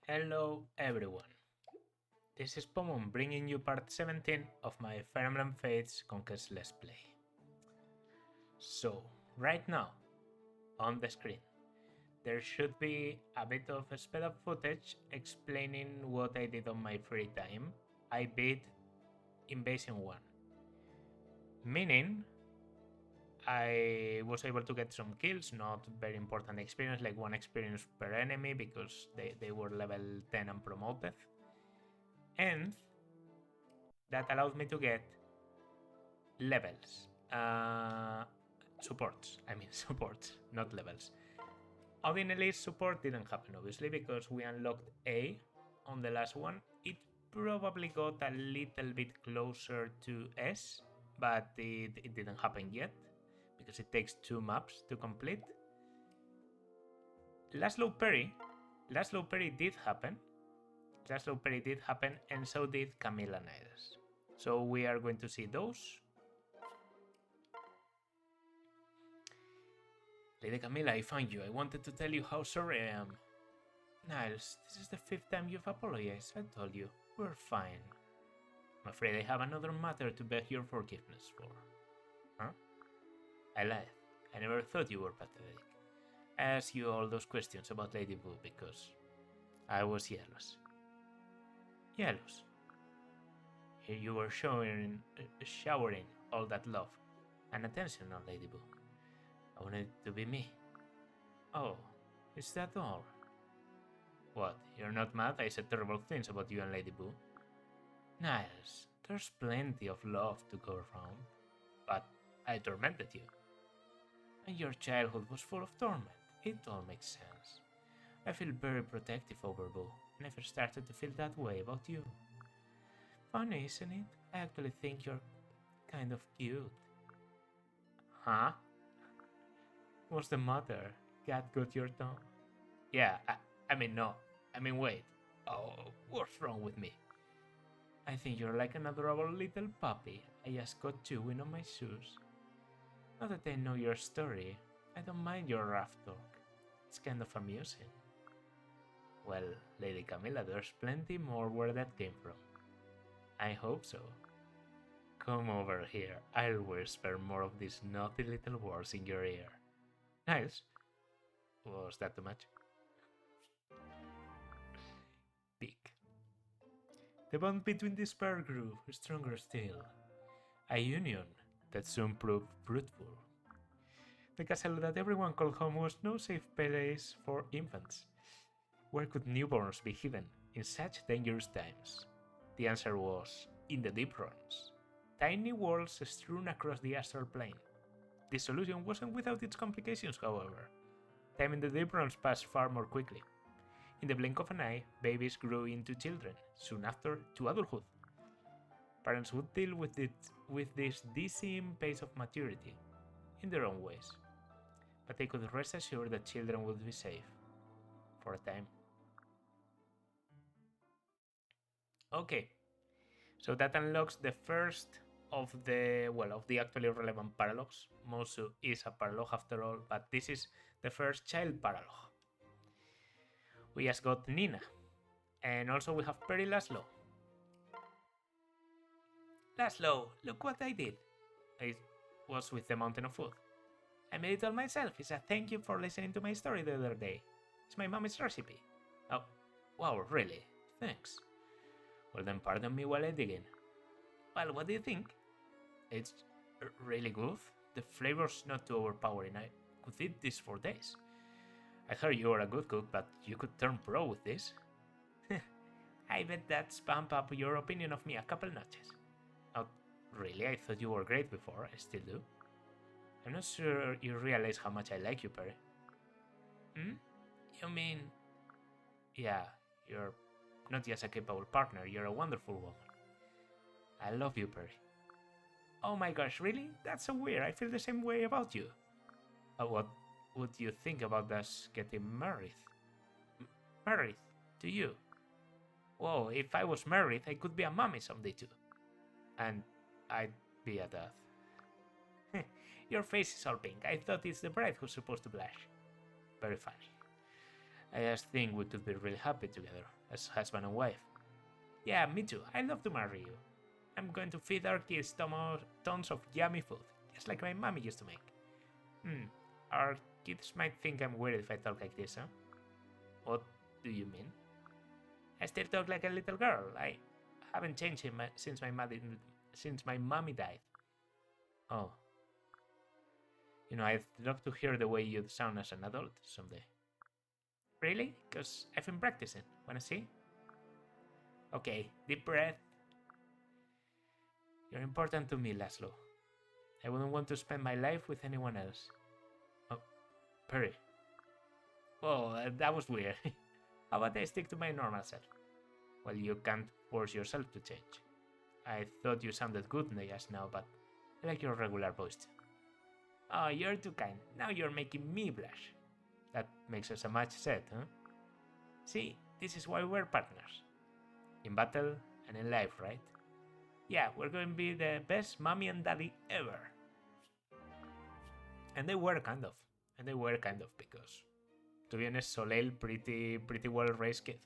Hello everyone, this is Pomon bringing you part 17 of my Fire Emblem Fates Conquest Let's Play. So, right now, on the screen, there should be a bit of a sped up footage explaining what I did on my free time. I beat Invasion 1, meaning I was able to get some kills, not very important experience, like 1 experience per enemy because they were level 10 and promoted. And that allowed me to get levels. Supports. I mean supports, not levels. Odin Elite support didn't happen, obviously, because we unlocked A on the last one. It probably got a little bit closer to S, but it didn't happen yet, because it takes 2 maps to complete. Laszlo Perry did happen. Laszlo Perry did happen, and so did Camilla Nides. So we are going to see those. Lady Camilla, I found you. I wanted to tell you how sorry I am. Niles, this is the 5th time you've apologized. I told you. We're fine. I'm afraid I have another matter to beg your forgiveness for. Huh? I lied. I never thought you were pathetic. I asked you all those questions about Lady Boo because I was jealous. Jealous? Here you were showering all that love and attention on Lady Boo. I wanted it to be me. Oh, is that all? What, you're not mad? I said terrible things about you and Lady Boo. Niles, there's plenty of love to go around. But I tormented you. And your childhood was full of torment. It all makes sense. I feel very protective over Boo. Never started to feel that way about you. Funny, isn't it? I actually think you're kind of cute. Huh? What's the matter? Cat got your tongue? Yeah, I mean, no. I mean, wait. Oh, what's wrong with me? I think you're like an adorable little puppy. I just got chewing on my shoes. Now that I know your story, I don't mind your rough talk. It's kind of amusing. Well, Lady Camilla, there's plenty more where that came from. I hope so. Come over here. I'll whisper more of these naughty little words in your ear. Niles? Was that too much? Big. The bond between this pair grew stronger still. A union that soon proved fruitful. The castle that everyone called home was no safe place for infants. Where could newborns be hidden in such dangerous times? The answer was in the deep realms. Tiny worlds strewn across the astral plane. This solution wasn't without its complications, however. Time in the deep realms passed far more quickly. In the blink of an eye, babies grew into children, soon after to adulthood. Parents would deal with this dizzying pace of maturity, in their own ways. But they could rest assured that children would be safe. For a time. Okay, so that unlocks the first of the actually relevant paralogs. Mosu is a paralog after all, but this is the first child paralog. We just got Nina, and also we have Perry Laszlo. Laszlo, look what I did. It was with the Mountain of Food. I made it all myself. It's a thank you for listening to my story the other day. It's my mommy's recipe. Oh, wow, really? Thanks. Well then pardon me while I dig in. Well, what do you think? It's really good. The flavor's not too overpowering. I could eat this for days. I heard you are a good cook, but you could turn pro with this. I bet that's bump up your opinion of me a couple notches. Oh, really? I thought you were great before. I still do. I'm not sure you realize how much I like you, Perry. Hmm? You mean... Yeah, you're not just a capable partner, you're a wonderful woman. I love you, Perry. Oh my gosh, really? That's so weird. I feel the same way about you. What would you think about us getting married? Married? To you? Whoa, if I was married, I could be a mommy someday too. And I'd be a dad. Your face is all pink. I thought it's the bride who's supposed to blush. Very funny. I just think we could be really happy together as husband and wife. Yeah, me too. I'd love to marry you. I'm going to feed our kids tons of yummy food, just like my mommy used to make. Hmm, our kids might think I'm weird if I talk like this, huh? What do you mean? I still talk like a little girl. I haven't changed since my mommy died. Oh, I'd love to hear the way you'd sound as an adult someday. Really? Because I've been practicing. Wanna see? Okay, deep breath. You're important to me, Laszlo. I wouldn't want to spend my life with anyone else. Oh, Perry. Whoa, that was weird. How about I stick to my normal self? Well, you can't force yourself to change. I thought you sounded good just now, but I like your regular voice too. Oh, you're too kind. Now you're making me blush. That makes us a match set, huh? See, this is why we're partners. In battle and in life, right? Yeah, we're going to be the best mommy and daddy ever. And they were kind of. Because, to be honest, Soleil pretty well raised kid.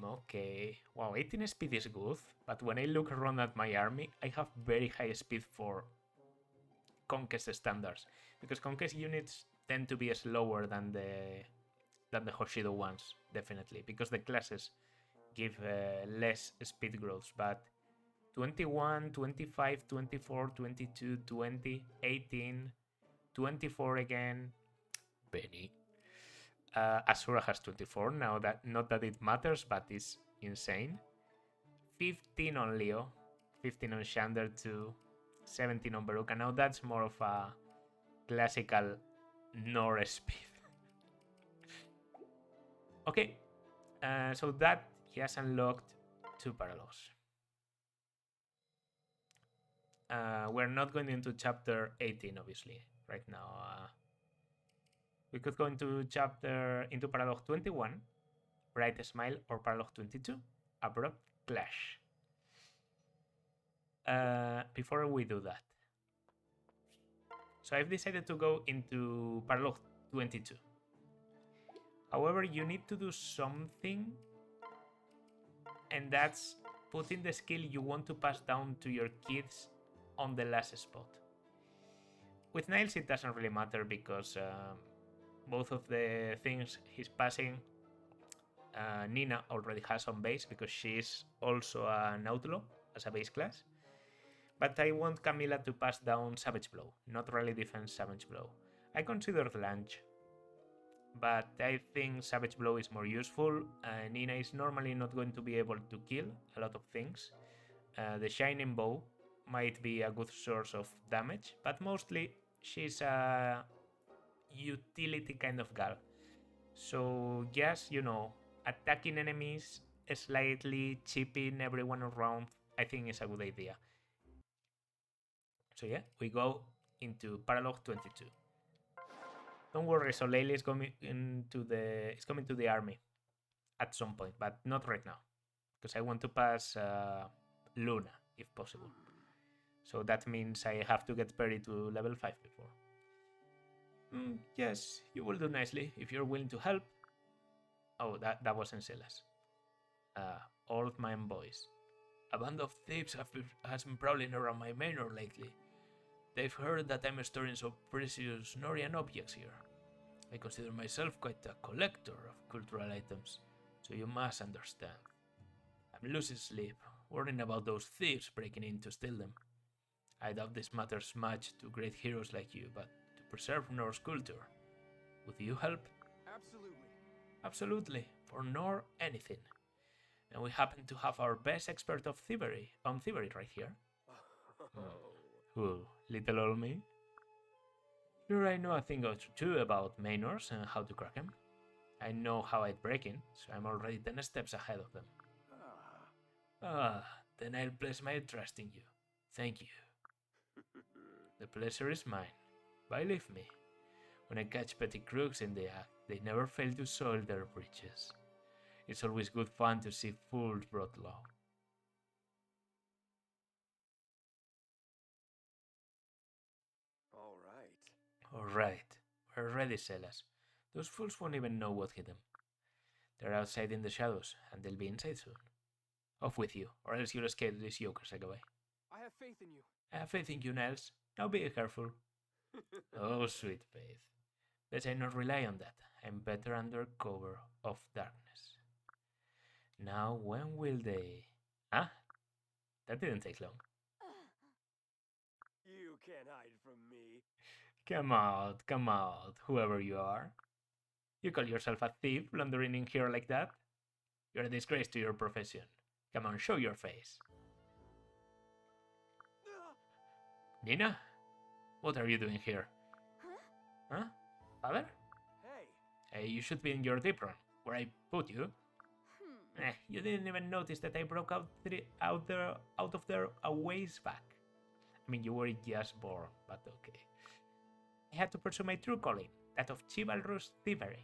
Okay. Wow, 18 speed is good, but when I look around at my army, I have very high speed for conquest standards, because conquest units tend to be slower than the Hoshido ones, definitely, because the classes give less speed growth, but 21, 25, 24, 22, 20, 18, 24 again. Benny. Asura has 24 now. That not that it matters, but it's insane. 15 on Leo, 15 on Shander 2, 17 on Baruka. Now that's more of a classical Nor speed. Okay, so that he has unlocked 2 parallels. We're not going into chapter 18, obviously, right now. We could go into parallel 21, Bright Smile, or parallel 22, Abrupt Clash. Before we do that, so I've decided to go into parallel 22. However, you need to do something, and that's putting the skill you want to pass down to your kids on the last spot. With Niles, it doesn't really matter because both of the things he's passing, Nina already has on base because she's also an outlaw as a base class. But I want Camila to pass down Savage Blow, not Rally Defense Savage Blow. I considered Lunge, but I think Savage Blow is more useful. Nina is normally not going to be able to kill a lot of things. The Shining Bow might be a good source of damage, but mostly she's a utility kind of gal. So just, attacking enemies, slightly chipping everyone around, I think is a good idea. So yeah, we go into parallel 22. Don't worry, Soleil is coming to the army at some point, but not right now, because I want to pass Luna if possible. So that means I have to get Perry to level 5 before. Yes, you will do nicely if you're willing to help. Oh, that wasn't Silas. Old man boys. A band of thieves has been prowling around my manor lately. They've heard that I'm storing some precious Norian objects here. I consider myself quite a collector of cultural items, so you must understand. I'm losing sleep, worrying about those thieves breaking in to steal them. I doubt this matters much to great heroes like you, but to preserve Norse culture, would you help? Absolutely. Absolutely, for nor anything. And we happen to have our best expert of thievery right here. Who, little old me? Sure, I know a thing or two about manors and how to crack them. I know how I'd break in, so I'm already 10 steps ahead of them. Then I'll place my trust in you. Thank you. The pleasure is mine. Believe me, when I catch petty crooks in the act, they never fail to soil their breeches. It's always good fun to see fools brought low. All right. Alright, we're ready, Silas. Those fools won't even know what hit them. They're outside in the shadows, and they'll be inside soon. Off with you, or else you'll scare these yokers away. I have faith in you. I have faith in you, Niles. Now be careful. Oh, sweet faith. Let's not rely on that. I'm better under cover of darkness. Now, when will they... Ah, that didn't take long. You can't hide from me. Come out, whoever you are. You call yourself a thief, blundering in here like that? You're a disgrace to your profession. Come on, show your face. Nina? What are you doing here? Huh? Father? Hey. You should be in your deep room, where I put you. You didn't even notice that I broke out of there a ways back. I mean, you were just born, but okay. I had to pursue my true calling, that of chivalrous thievery.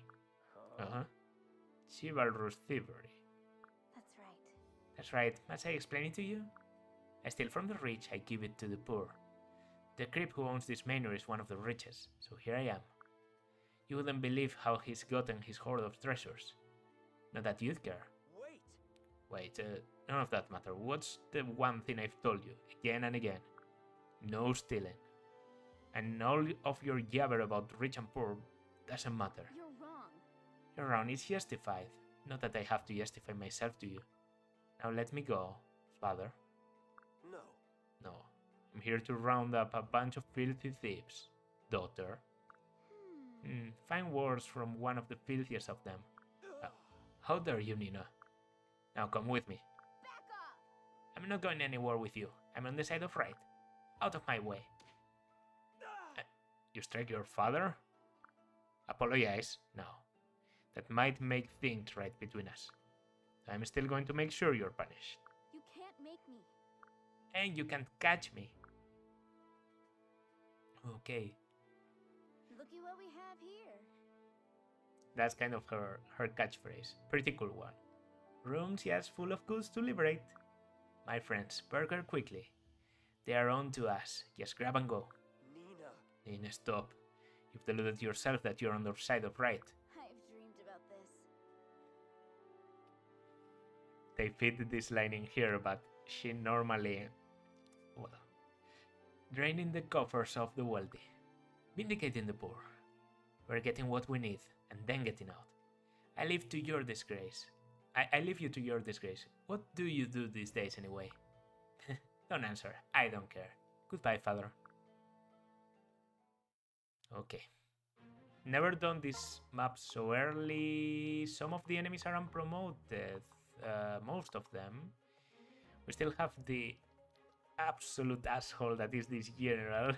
Chivalrous thievery. That's right. That's right. Must I explain it to you? I steal from the rich, I give it to the poor. The creep who owns this manor is one of the richest, so here I am. You wouldn't believe how he's gotten his hoard of treasures. Not that you'd care. Wait, none of that matter. What's the one thing I've told you, again and again? No stealing. And all of your jabber about rich and poor doesn't matter. You're wrong. You're wrong, it's justified. Not that I have to justify myself to you. Now let me go, father. No. No, I'm here to round up a bunch of filthy thieves, daughter. Fine words from one of the filthiest of them. How dare you, Nina? Now come with me. Back off! I'm not going anywhere with you. I'm on the side of right. Out of my way. You strike your father? Apologize? No. That might make things right between us. I'm still going to make sure you're punished. You can't make me. And you can't catch me. Okay. Looky what we have here. That's kind of her catchphrase. Pretty cool one. Rooms, yes, full of goods to liberate. My friends, burger quickly. They are on to us. Just grab and go. Nina, stop. You've deluded yourself that you're on the side of right. I've dreamed about this. They fit this line in here, but she normally... well... draining the coffers of the wealthy. Vindicating the poor. We're getting what we need, and then getting out. I leave to your disgrace. I leave you to your disgrace. What do you do these days anyway? Don't answer. I don't care. Goodbye, father. Okay. Never done this map so early. Some of the enemies are unpromoted. Most of them. We still have the absolute asshole that is this general.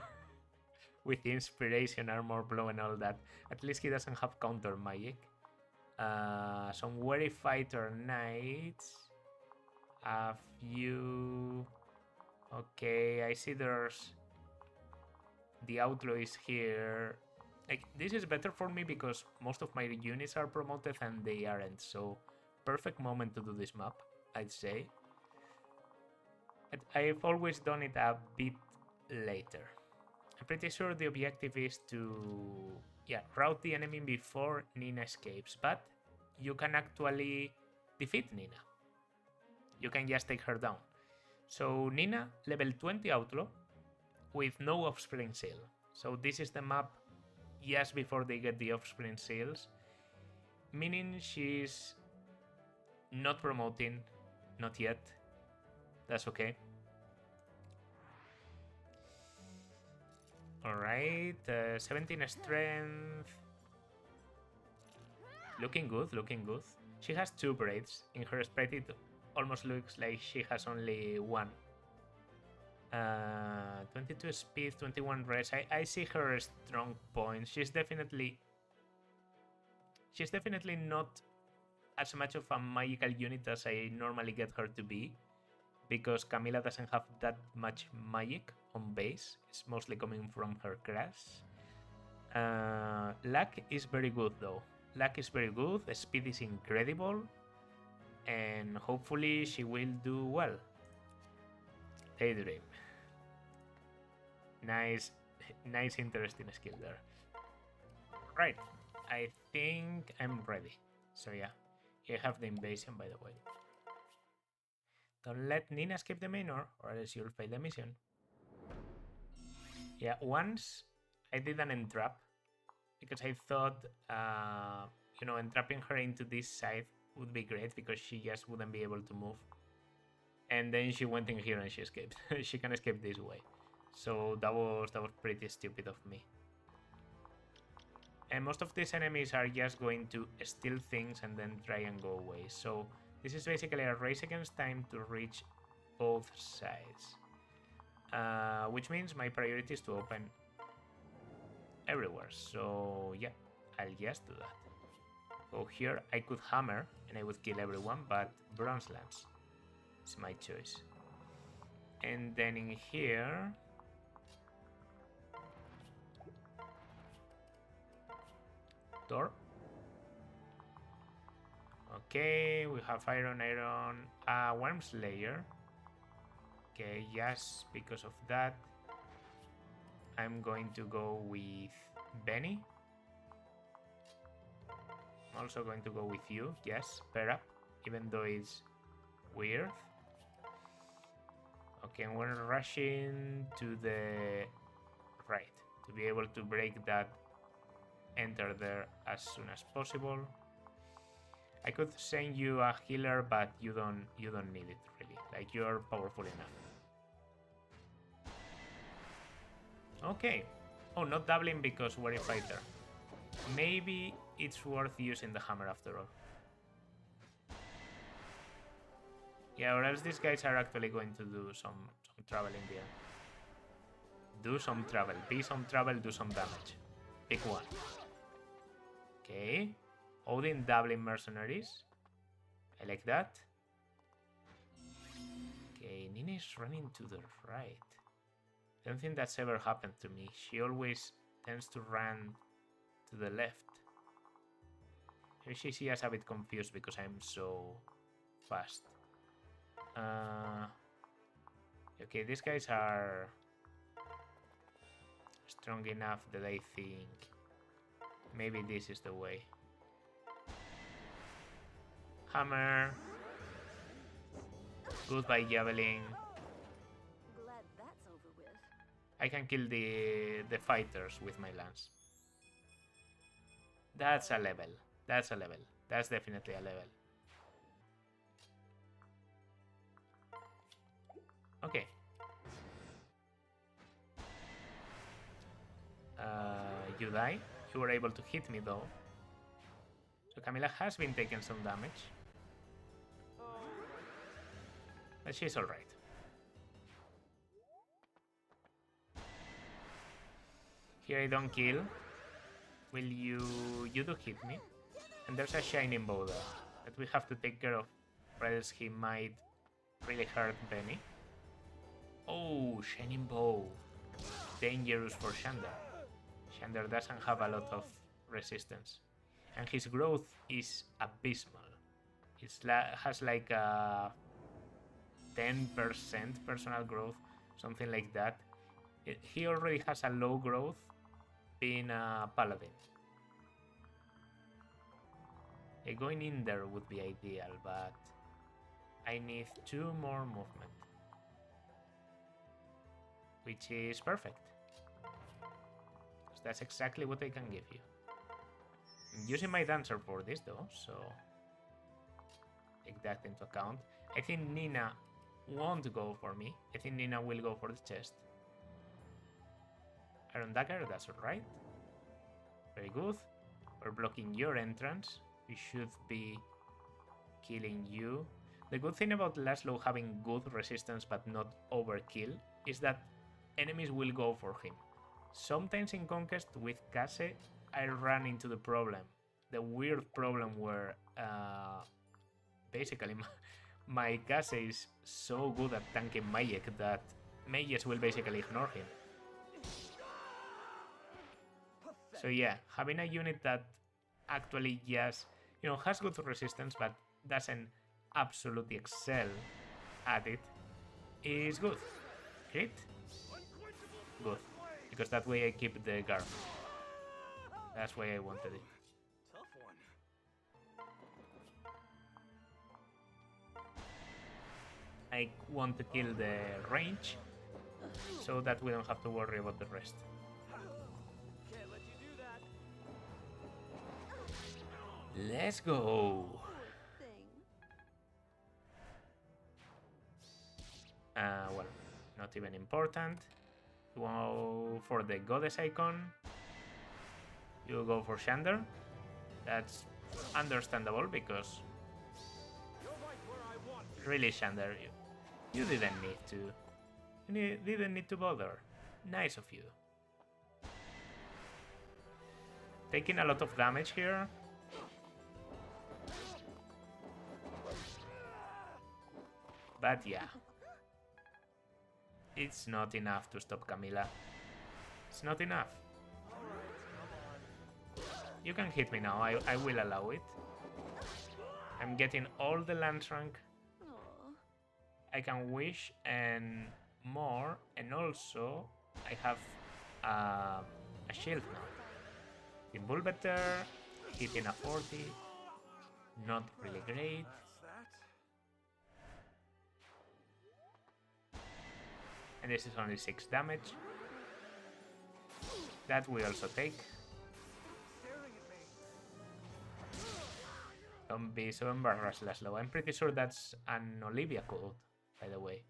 With inspiration, armor blow and all that. At least he doesn't have counter magic. Some wary fighter knights. A few... okay, I see there's... the outlaw is here. Like, this is better for me because most of my units are promoted and they aren't. So, perfect moment to do this map, I'd say. I've always done it a bit later. I'm pretty sure the objective is to, rout the enemy before Nina escapes, but you can actually defeat Nina. You can just take her down. So Nina, level 20 outlaw, with no offspring seal. So this is the map just before they get the offspring seals, meaning she's not promoting, not yet. That's okay. Alright, 17 strength. Looking good, looking good. She has 2 braids. In her sprite it almost looks like she has only 1. 22 speed, 21 res. I see her strong points. She's definitely not as much of a magical unit as I normally get her to be, because Camilla doesn't have that much magic on base. It's mostly coming from her class. Luck is very good though. Luck is very good, speed is incredible, and hopefully she will do well. Daydream. Nice interesting skill there. Right, I think I'm ready. So yeah, you have the invasion, by the way. Don't let Nina escape the manor, or else you'll fail the mission. Yeah, once I did an entrap, because I thought, you know, entrapping her into this side would be great, because she just wouldn't be able to move. And then she went in here and she escaped. She can escape this way. So that was pretty stupid of me. And most of these enemies are just going to steal things and then try and go away. So this is basically a race against time to reach both sides. Which means my priority is to open everywhere. So yeah, I'll just do that. Go here, I could hammer and I would kill everyone, but bronze lance is my choice. And then in here, door. Okay, we have iron, worm slayer. Okay, yes, because of that, I'm going to go with Benny. I'm also going to go with you, yes, pair up, even though it's weird. Okay, and we're rushing to the right to be able to break that enter there as soon as possible. I could send you a healer, but you don't need it really. Like, you're powerful enough. Okay. Oh, not doubling because we're a fighter. Maybe it's worth using the hammer after all. Yeah, or else these guys are actually going to do some trouble in the end. Do some trouble. Be some trouble, do some damage. Pick one. Okay. Odin doubling mercenaries. I like that. Okay, Nina is running to the right. I don't think that's ever happened to me. She always tends to run to the left. Maybe she sees us a bit confused because I'm so fast. Okay, these guys are strong enough that I think maybe this is the way. Hammer. Goodbye, javelin. Glad that's over with. I can kill the fighters with my lance. That's a level. That's a level. That's definitely a level. Okay. You die. You were able to hit me though. So Camila has been taking some damage. But she's alright. Here I don't kill. Will you... You do hit me. And there's a shining bow there that we have to take care of, or else he might really hurt Benny. Oh, shining bow. Dangerous for Shander. Shander doesn't have a lot of resistance. And his growth is abysmal. It has like a 10% personal growth, something like that. He already has a low growth being a paladin. Going in there would be ideal, but I need 2 more movement. Which is perfect. That's exactly what I can give you. I'm using my dancer for this though, so take that into account. I think Nina won't go for me. I think Nina will go for the chest. Iron Dagger, that's alright. Very good. We're blocking your entrance. We should be killing you. The good thing about Laszlo having good resistance but not overkill is that enemies will go for him. Sometimes in Conquest with Kase, I ran into the problem. The weird problem where basically my Kase is so good at tanking Mayek that mages will basically ignore him. So yeah, having a unit that actually just, you know, has good resistance but doesn't absolutely excel at it is good. Crit? Good. Because that way I keep the guard. That's why I wanted it. I want to kill the range so that we don't have to worry about the rest. Can't let you do that. Let's go. Thing. Well, not even important. You go for the goddess icon. You go for Shander. That's understandable because You're right where I want you. really, Shander, you didn't need to. You didn't need to bother. Nice of you. Taking a lot of damage here. But yeah. It's not enough to stop Camilla. It's not enough. You can hit me now, I will allow it. I'm getting all the lance rank Aw. I can wish and more, and also I have a shield now. In Bull better, hitting a 40, not really great. That's that. And this is only 6 damage. That we also take. Staring at me. Don't be so embarrassed, Laszlo. I'm pretty sure that's an Olivia code, by the way.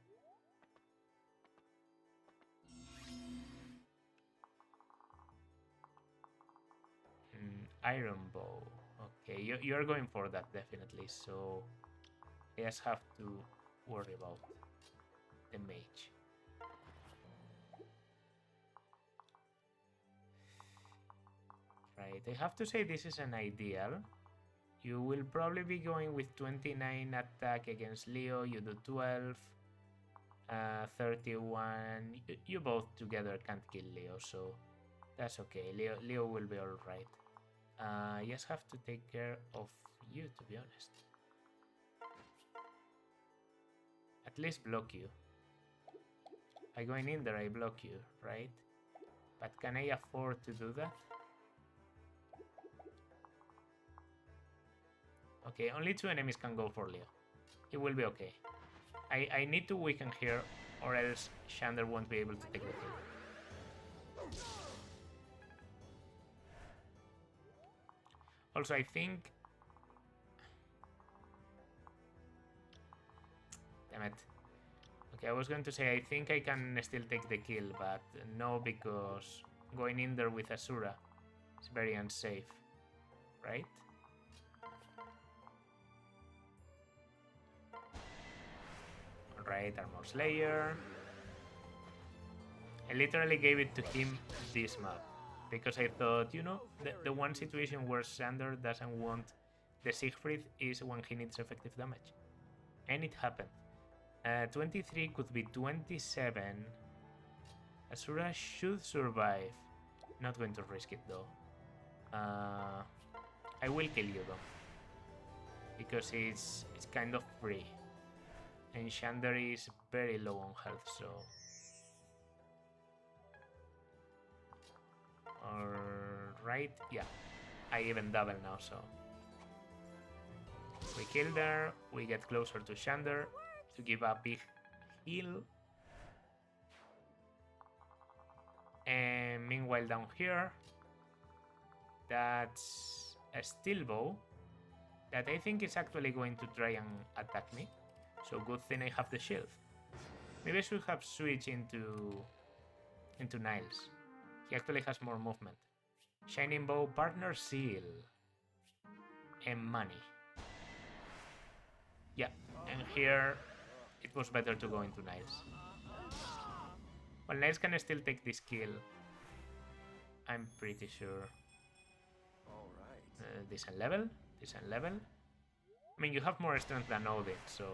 Iron bow. Okay, you're going for that definitely, so I just have to worry about the mage. Right, I have to say this is an ideal. You will probably be going with 29 attack against Leo, you do 12, 31. You both together can't kill Leo, so that's okay. Leo will be alright. Just have to take care of you, to be honest. At least block you. By going in there, I block you, right? But can I afford to do that? Okay, only 2 enemies can go for Leo. He will be okay. I need to weaken here, or else Shander won't be able to take the kill. Also, I think... Damn it. Okay, I was going to say I think I can still take the kill, but no, because going in there with Asura is very unsafe, right? Alright, Armor Slayer. I literally gave it to him this map, because I thought, you know, the one situation where Sander doesn't want the Siegfried is when he needs effective damage. And it happened. 23 could be 27. Asura should survive. Not going to risk it though. I will kill you though, because it's kind of free. And Shander is very low on health, so... Alright, yeah. I even double now, so... We kill there, we get closer to Shander to give a big heal. And meanwhile down here, that's a steel bow that I think is actually going to try and attack me. So good thing I have the shield. Maybe I should have switched into Niles. He actually has more movement. Shining bow, partner seal, and money. Yeah, and here it was better to go into Niles. Well, Niles can still take this kill. I'm pretty sure. All right. Decent level, decent level. I mean, you have more strength than Odin, so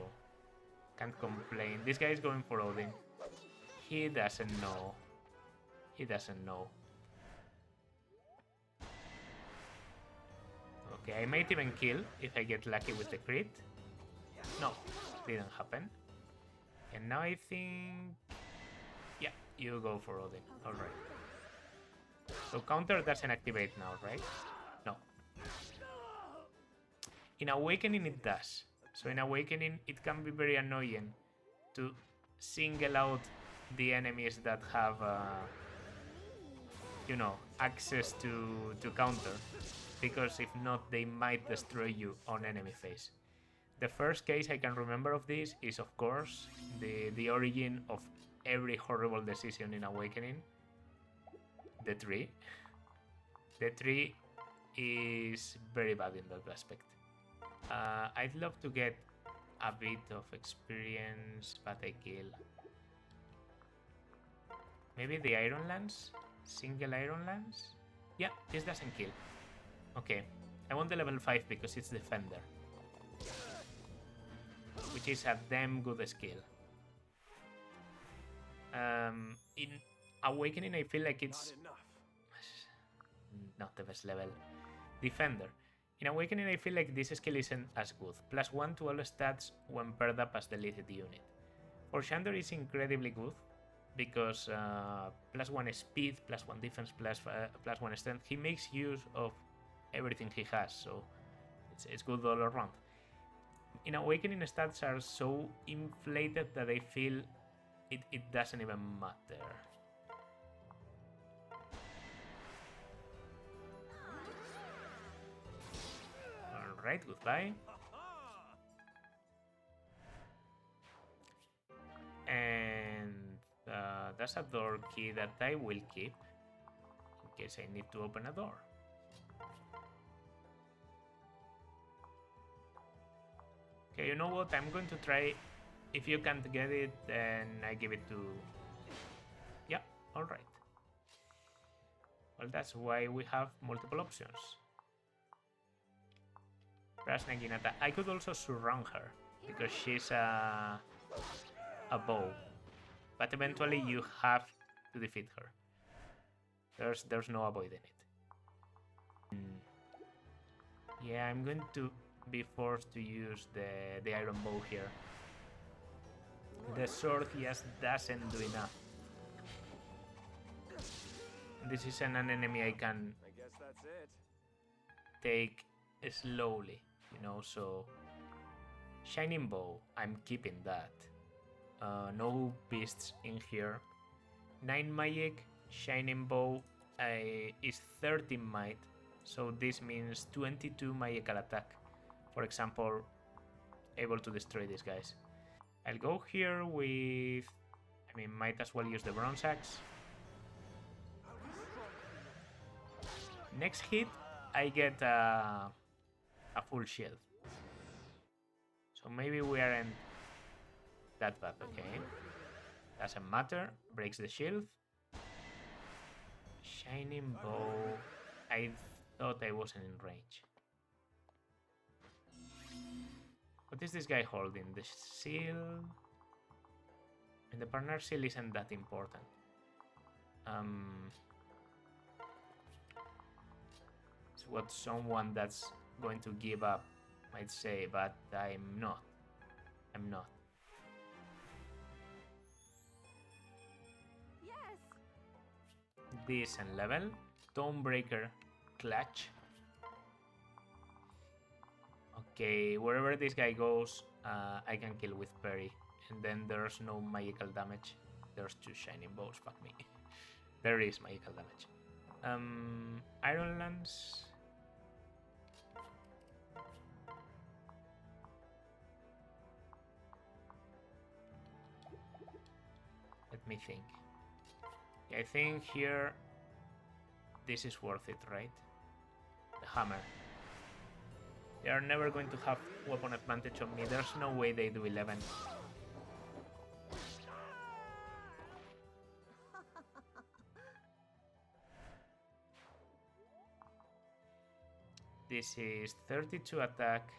can't complain. This guy is going for Odin. He doesn't know. He doesn't know. Okay, I might even kill if I get lucky with the crit. No, didn't happen. And now I think... Yeah, you go for Odin. Alright. So counter doesn't activate now, right? No. In Awakening it does. So in Awakening it can be very annoying to single out the enemies that have, you know, access to counter, because if not, they might destroy you on enemy phase. The first case I can remember of this is, of course, the origin of every horrible decision in Awakening. The tree. The tree is very bad in that aspect. I'd love to get a bit of experience, but I kill. Maybe the Iron Lance? Single Iron Lance? Yeah, this doesn't kill. Okay, I want the level 5 because it's Defender, which is a damn good skill. In Awakening, I feel like it's not the best level. Defender. In Awakening, I feel like this skill isn't as good. +1 to all stats when paired up as deleted unit. For Shandor, it's incredibly good because +1 speed, +1 defense, +1 strength. He makes use of everything he has, so it's good all around. In Awakening, stats are so inflated that I feel it doesn't even matter. Alright, goodbye. And that's a door key that I will keep in case I need to open a door. Okay, you know what? I'm going to try. If you can't get it, then I give it to... Yeah, alright. Well, that's why we have multiple options. Prasna Ginata. I could also surround her because she's a bow, but eventually you have to defeat her. There's no avoiding it. Yeah, I'm going to be forced to use the iron bow here. The sword just doesn't do enough. This isn't an enemy I can take slowly, you know, so... Shining bow, I'm keeping that. No beasts in here. 9 magic, shining bow is 13 might, so this means 22 magical attack. For example, able to destroy these guys. I'll go here with... I mean, might as well use the bronze axe. Next hit, I get a full shield. So maybe we aren't that bad, okay? Doesn't matter, breaks the shield. Shining bow, I thought I wasn't in range. What is this guy holding? The seal? And the partner seal isn't that important. It's what someone that's going to give up might say, but I'm not. I'm not. Yes. Decent level. Stonebreaker clutch. Okay, wherever this guy goes, I can kill with parry. And then there's no magical damage. There's 2 shining bows, fuck me. There is magical damage. Iron Lance. Let me think. Yeah, I think here this is worth it, right? The hammer. They are never going to have weapon advantage on me. There's no way they do 11. This is 32 attack.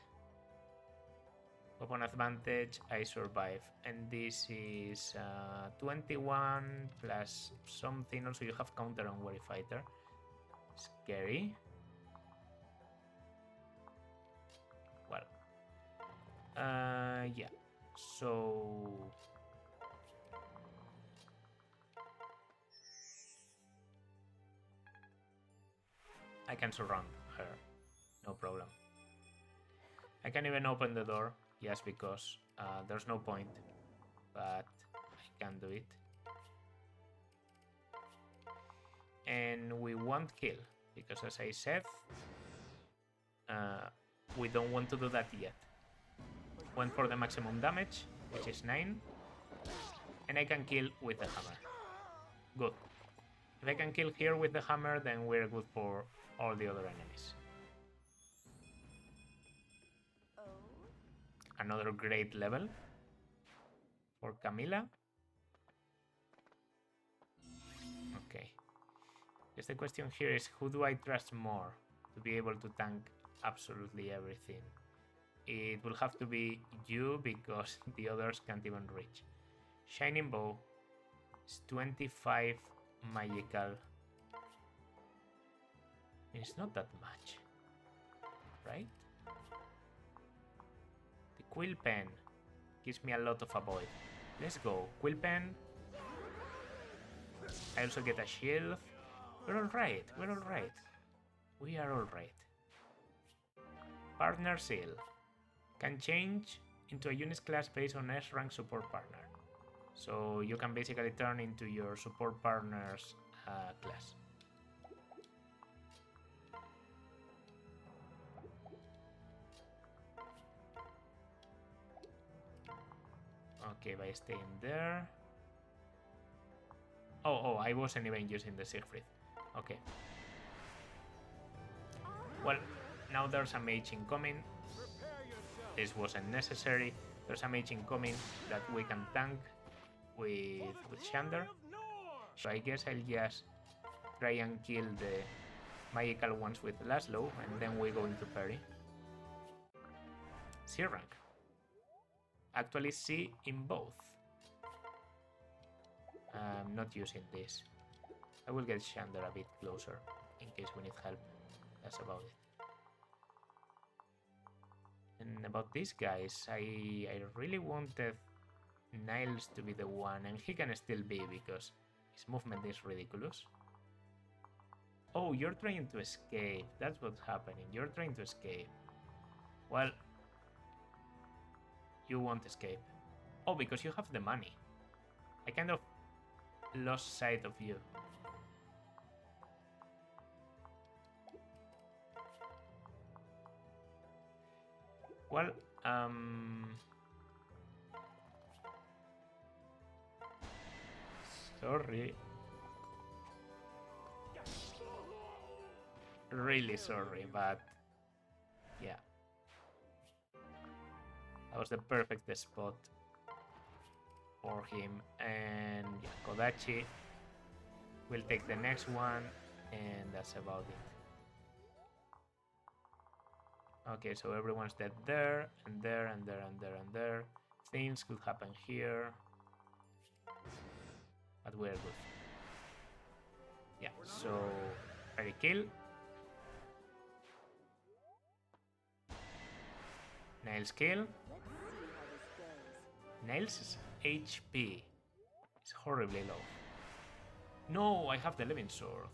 Weapon advantage, I survive. And this is 21 plus something. Also, you have counter on Wary Fighter. Scary. Well. Yeah. So... I can surround her. No problem. I can even open the door. Yes, because there's no point. but I can do it. And we won't kill, because as I said, we don't want to do that yet. Went for the maximum damage, which is 9. And I can kill with the hammer. Good. If I can kill here with the hammer, then we're good for all the other enemies. Another great level for Camilla. Okay. Guess the question here is, who do I trust more to be able to tank absolutely everything? It will have to be you, because the others can't even reach. Shining Bow is 25 magical. It's not that much, right? The Quill Pen gives me a lot of avoid. Let's go. Quill Pen. I also get a shield. We're alright. We're alright. We are alright. Partner Seal. Can change into a unit class based on S rank support partner. So you can basically turn into your support partner's class. Okay, by staying there. Oh, I wasn't even using the Siegfried. Okay. Well, now there's a mage incoming. This wasn't necessary. There's a mage incoming that we can tank with Shander. So I guess I'll just try and kill the magical ones with Laszlo, and then we go into parry. C rank. Actually C in both. I'm not using this. I will get Shander a bit closer in case we need help. That's about it. And about these guys, I really wanted Niles to be the one, and he can still be because his movement is ridiculous. Oh, you're trying to escape. That's what's happening. You're trying to escape. Well, you won't escape. Oh, because you have the money. I kind of lost sight of you. Well, sorry. Really sorry, but yeah. That was the perfect spot for him. And yeah, Kodachi will take the next one, and that's about it. Okay, so everyone's dead there, and there, and there, and there, and there. Things could happen here, but we're good. Yeah, so parry kill. Niles kill. Niles' HP is horribly low. No, I have the living sword.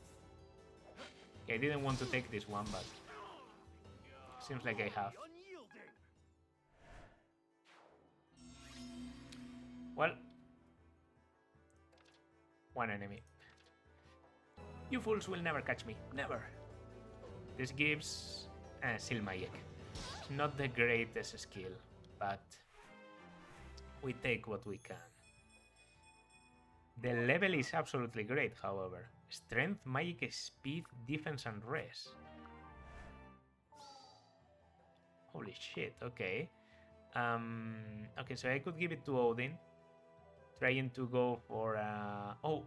Okay, I didn't want to take this one, but seems like I have. Well, one enemy. You fools will never catch me. Never. This gives Seal Magic. Not the greatest skill, but we take what we can. The level is absolutely great, however. Strength, magic, speed, defense, and res. Holy shit, okay. Okay, so I could give it to Odin. Trying to go for oh.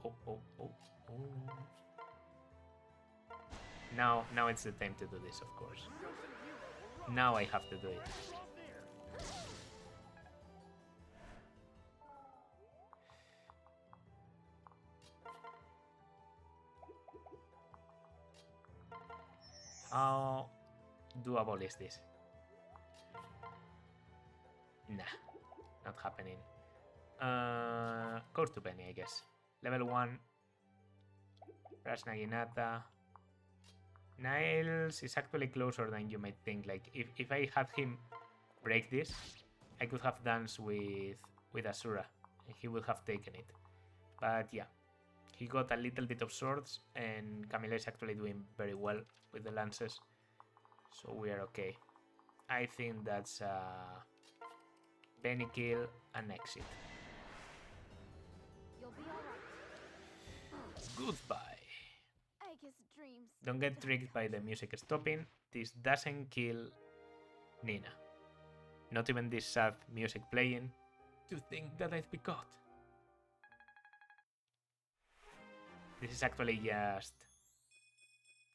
Now it's the time to do this, of course. Now I have to do it. How doable is this? Nah, not happening. Course to Penny, I guess. Level 1. Rash Naginata. Niles is actually closer than you might think. Like, if I had him break this, I could have danced with Asura he would have taken it. But yeah, he got a little bit of swords, and Camilla is actually doing very well with the lances, so we are okay. I think that's a penny kill and exit. You'll be alright. Goodbye. I guess dreams. Don't get tricked by the music stopping. This doesn't kill Nina. Not even this sad music playing. To think that I'd be caught. This is actually just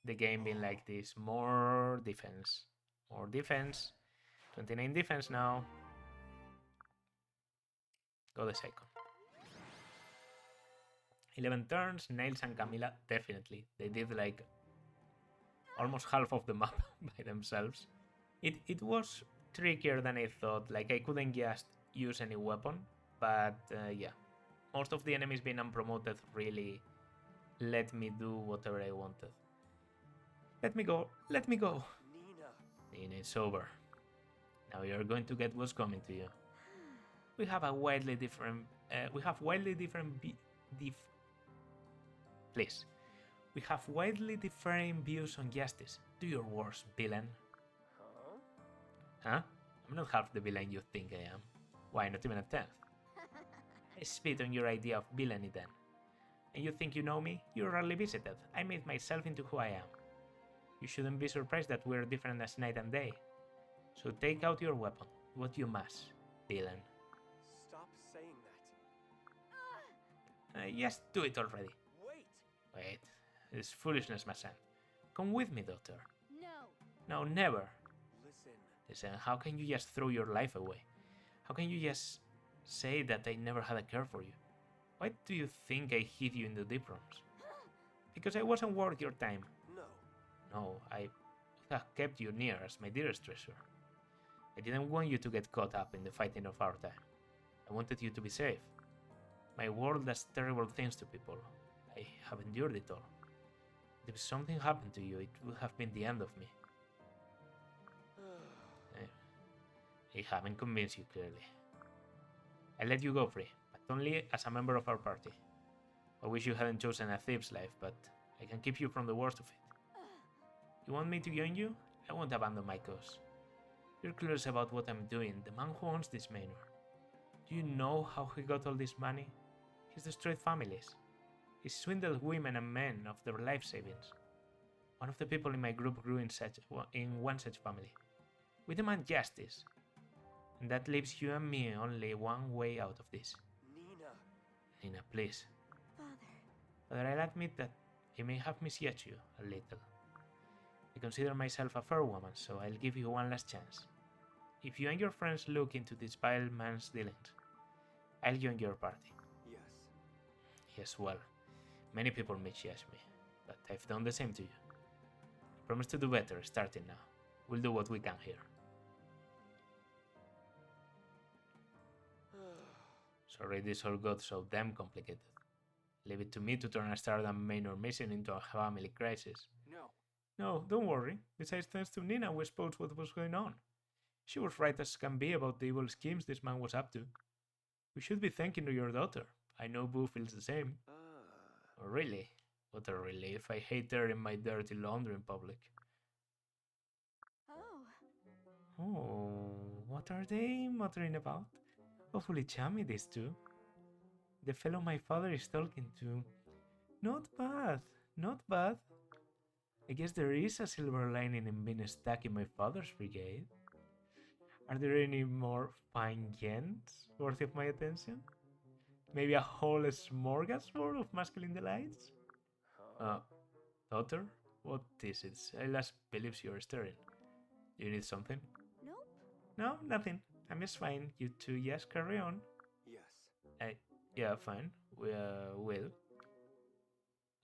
the game being like this. More defense. More defense. 29 defense now. Go the second. 11 turns. Nails and Camilla, definitely. They did like almost half of the map by themselves. It was trickier than I thought. Like, I couldn't just use any weapon. But yeah. Most of the enemies being unpromoted really let me do whatever I wanted. Let me go. Let me go. Nina, it's over. Now you're going to get what's coming to you. We have widely different Please. We have widely differing views on justice. Do your worst, villain. Huh? I'm not half the villain you think I am. Why, not even a tenth? I spit on your idea of villainy then. And you think you know me? You're rarely visited. I made myself into who I am. You shouldn't be surprised that we're different as night and day. So take out your weapon, what you must, villain. Stop saying that. Yes, do it already. Wait. Wait, it's foolishness, my son. Come with me, daughter. No. No, never. Listen. Listen, how can you just throw your life away? How can you just say that I never had a care for you? Why do you think I hid you in the deep rooms? Because I wasn't worth your time. No. No, I would have kept you near as my dearest treasure. I didn't want you to get caught up in the fighting of our time. I wanted you to be safe. My world does terrible things to people. I have endured it all. If something happened to you, it would have been the end of me. I haven't convinced you clearly. I let you go free, but only as a member of our party. I wish you hadn't chosen a thief's life, but I can keep you from the worst of it. You want me to join you? I won't abandon my cause. You're clueless about what I'm doing, the man who owns this manor. Do you know how he got all this money? He's destroyed families. He swindled women and men of their life savings. One of the people in my group grew in one such family. We demand justice. And that leaves you and me only one way out of this. Nina. Nina, please. Father. Father, I'll admit that I may have misjudged you a little. I consider myself a fair woman, so I'll give you one last chance. If you and your friends look into this vile man's dealings, I'll join your party. Yes. Yes, well, many people misjudge me, but I've done the same to you. I promise to do better starting now. We'll do what we can here. Sorry this all got so damn complicated. Leave it to me to turn a Stardom Manor mission into a family crisis. No. No, don't worry. Besides, thanks to Nina, we exposed what was going on. She was right as can be about the evil schemes this man was up to. We should be thanking your daughter. I know Boo feels the same. Oh, really? What a relief. I hate airing my dirty laundry in public. Oh. Oh, what are they muttering about? Awfully chummy, these two. The fellow my father is talking to. Not bad, not bad. I guess there is a silver lining in being stuck in my father's brigade. Are there any more fine gents worthy of my attention? Maybe a whole smorgasbord of masculine delights? Daughter? What is it? Silas believes you're stirring. Do you need something? Nope. No, nothing. I'm just fine. You two just carry on. Yes. Yeah, fine. We will.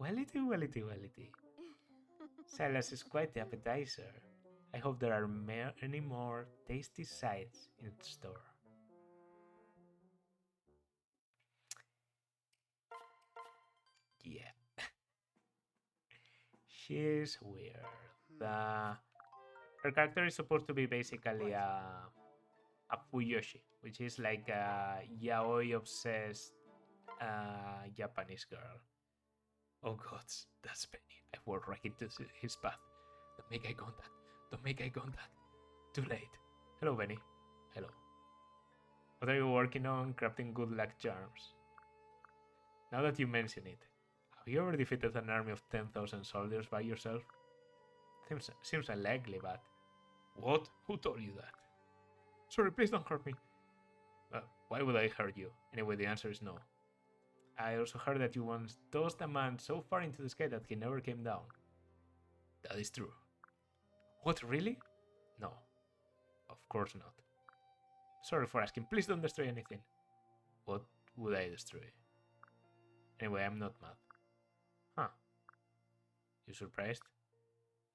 Wellity, wellity, wellity. Silas is quite the appetizer. I hope there are many more tasty sides in store. Yeah. She's weird. Her character is supposed to be basically a Fuyoshi, which is like a yaoi obsessed Japanese girl. Oh gods, that's Benny. I walked right into his path. Don't make eye contact. Don't make eye contact. Too late. Hello, Benny. Hello. What are you working on? Crafting good luck charms. Now that you mention it, have you ever defeated an army of 10,000 soldiers by yourself? Seems unlikely, but... What? Who told you that? Sorry, please don't hurt me. Why would I hurt you? Anyway, the answer is no. I also heard that you once tossed a man so far into the sky that he never came down. That is true. What, really? No. Of course not. Sorry for asking. Please don't destroy anything. What would I destroy? Anyway, I'm not mad. Huh. You surprised?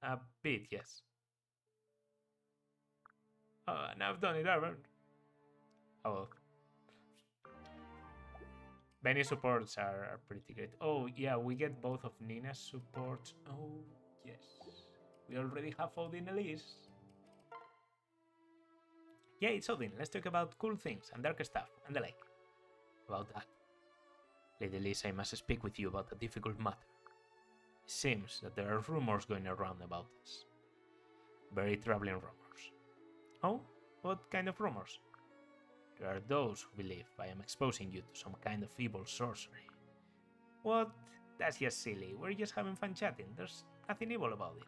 A bit, yes. And I've done it, haven't I? Oh well. Benny's supports are pretty great. Oh, yeah, we get both of Nina's supports. Oh, yes. We already have Odin Elise. Yeah, it's Odin. Let's talk about cool things and dark stuff and the like. About that. Lady Elise, I must speak with you about a difficult matter. It seems that there are rumors going around about us. Very troubling rumors. Oh? What kind of rumors? There are those who believe I am exposing you to some kind of evil sorcery. What? That's just silly. We're just having fun chatting. There's nothing evil about it.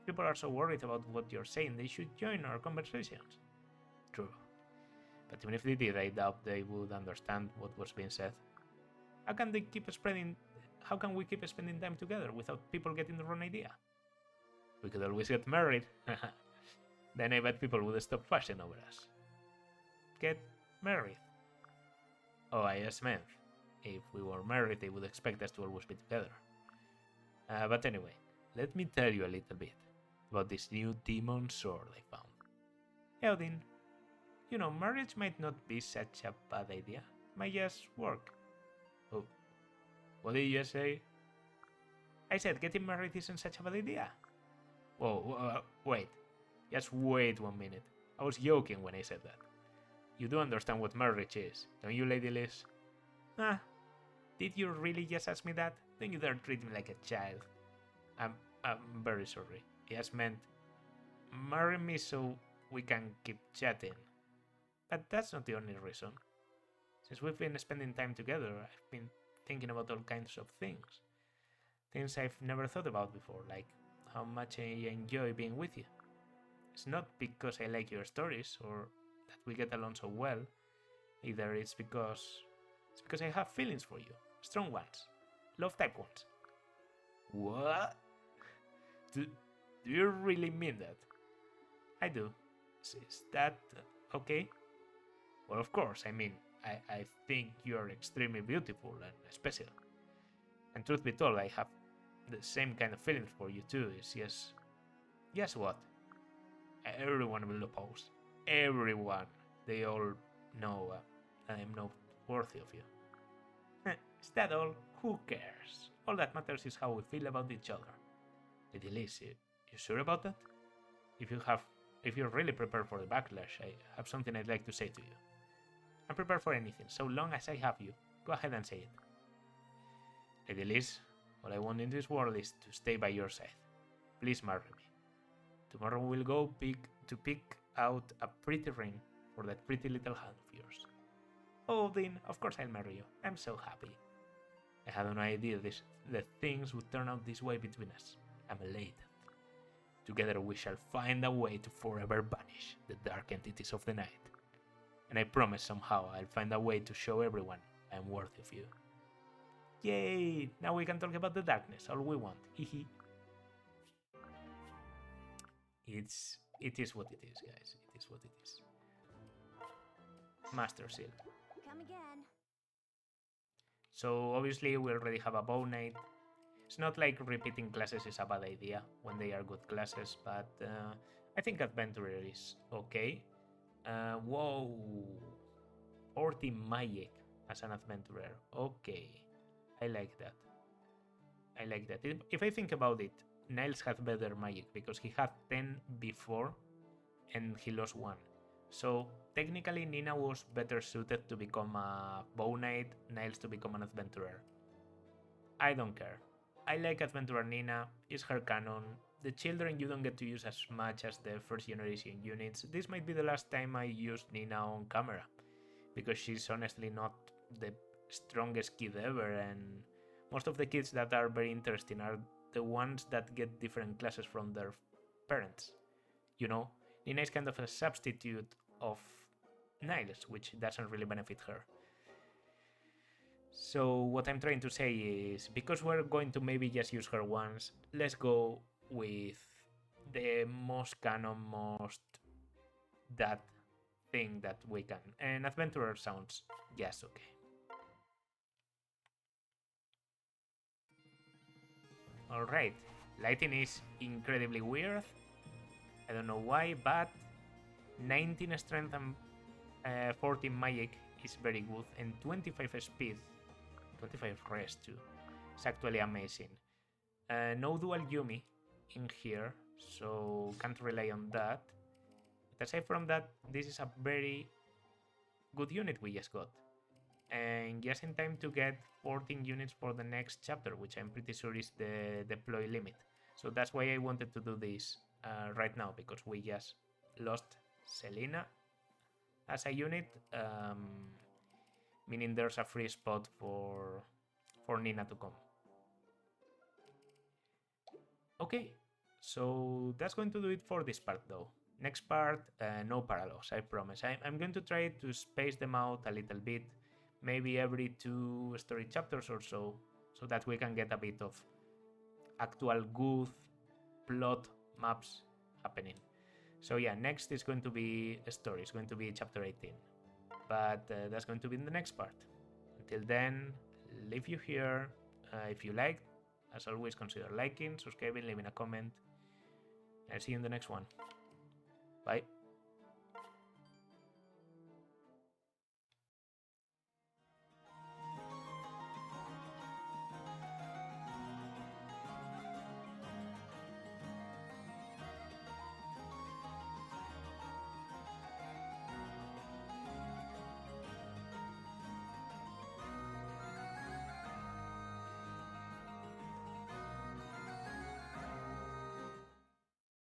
People are so worried about what you're saying, they should join our conversations. True. But even if they did, I doubt they would understand what was being said. How can we keep spending time together without people getting the wrong idea? We could always get married. Then I bet people would stop fussing over us. Get married? Oh, I just meant, if we were married, they would expect us to always be together. But anyway, let me tell you a little bit about this new demon sword I found. Eldin, you know, marriage might not be such a bad idea. Might just work. Oh, what did you just say? I said getting married isn't such a bad idea. Whoa, wait. Just wait 1 minute. I was joking when I said that. You do understand what marriage is, don't you, Lady Liz? Ah, did you really just ask me that? Don't you dare treat me like a child. I'm very sorry. He just meant marry me so we can keep chatting. But that's not the only reason. Since we've been spending time together, I've been thinking about all kinds of things. Things I've never thought about before, like how much I enjoy being with you. It's not because I like your stories or that we get along so well. Either it's because I have feelings for you. Strong ones. Love type ones. What? Do you really mean that? I do. Is that okay? Well, of course, I mean, I think you're extremely beautiful and special. And truth be told, I have the same kind of feelings for you too. It's just... Guess what? Everyone will oppose. Everyone. They all know I am not worthy of you. Is that all? Who cares? All that matters is how we feel about each other. Lady Liz, you sure about that? If you're really prepared for the backlash, I have something I'd like to say to you. I'm prepared for anything, so long as I have you. Go ahead and say it. Lady Liz, all I want in this world is to stay by your side. Please marry me. Tomorrow we'll go to pick out a pretty ring for that pretty little hand of yours. Oh, Dean, of course I'll marry you. I'm so happy. I had no idea that things would turn out this way between us. I'm elated. Together we shall find a way to forever banish the dark entities of the night. And I promise somehow I'll find a way to show everyone I'm worthy of you. Yay! Now we can talk about the darkness, all we want. Hehe. It is what it is, guys. It is what it is. Master Seal. Come again. So obviously we already have a bow knight. It's not like repeating classes is a bad idea when they are good classes, but I think Adventurer is okay. Whoa, 40 magic as an Adventurer. Okay, I like that. I like that. If I think about it, Niles had better magic because he had 10 before and he lost 1. So technically Nina was better suited to become a bow knight, Niles to become an adventurer. I don't care. I like adventurer Nina, it's her canon. The children you don't get to use as much as the first generation units. This might be the last time I use Nina on camera, because she's honestly not the strongest kid ever, and most of the kids that are very interesting are the ones that get different classes from their parents. You know, Nina is kind of a substitute of Niles, which doesn't really benefit her. So what I'm trying to say is, because we're going to maybe just use her once, let's go with the most canon, most that thing that we can. And adventurer sounds just okay. Alright, lighting is incredibly weird. I don't know why, but 19 strength and 14 magic is very good, and 25 speed, 25 rest too. It's actually amazing. No dual Yumi in here, so can't rely on that. But aside from that, this is a very good unit we just got. And just in time to get 14 units for the next chapter, which I'm pretty sure is the deploy limit. So that's why I wanted to do this right now, because we just lost Selena as a unit, meaning there's a free spot for Nina to come. Okay, so that's going to do it for this part though. Next part, no parallels, I promise. I'm going to try to space them out a little bit, maybe every 2 story chapters or so that we can get a bit of actual good plot maps happening. So yeah, next is going to be a story, it's going to be chapter 18. But that's going to be in the next part. Until then, leave you here. If you liked, as always, consider liking, subscribing, leaving a comment. I'll see you in the next one. Bye.